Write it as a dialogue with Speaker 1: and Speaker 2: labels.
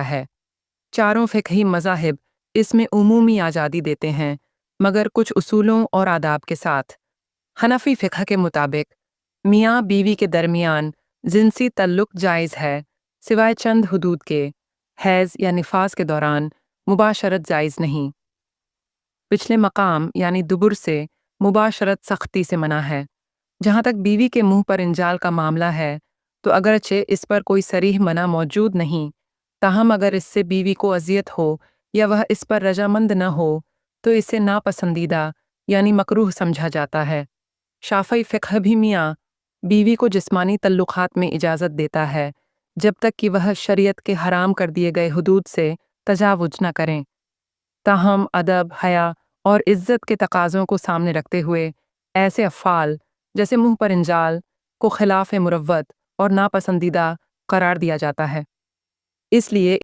Speaker 1: ہے۔ چاروں فقہی مذاہب اس میں عمومی آزادی دیتے ہیں، مگر کچھ اصولوں اور آداب کے ساتھ۔ حنفی فقہ کے مطابق میاں بیوی کے درمیان جنسی تعلق جائز ہے، سوائے چند حدود کے۔ حیض یا نفاس کے دوران مباشرت جائز نہیں۔ پچھلے مقام یعنی دبر سے مباشرت سختی سے منع ہے۔ جہاں تک بیوی کے منہ پر انجال کا معاملہ ہے تو اگرچہ اس پر کوئی صریح منع موجود نہیں، تاہم اگر اس سے بیوی کو اذیت ہو یا وہ اس پر رضامند نہ ہو تو اسے ناپسندیدہ یعنی مکروہ سمجھا جاتا ہے۔ شافعی فقہ بھی میاں بیوی کو جسمانی تعلقات میں اجازت دیتا ہے جب تک کہ وہ شریعت کے حرام کر دیے گئے حدود سے تجاوز نہ کریں۔ تاہم ادب، حیا اور عزت کے تقاضوں کو سامنے رکھتے ہوئے ایسے افعال جیسے منہ پر انجال کو خلاف مروت اور ناپسندیدہ قرار دیا جاتا ہے۔ اس لیے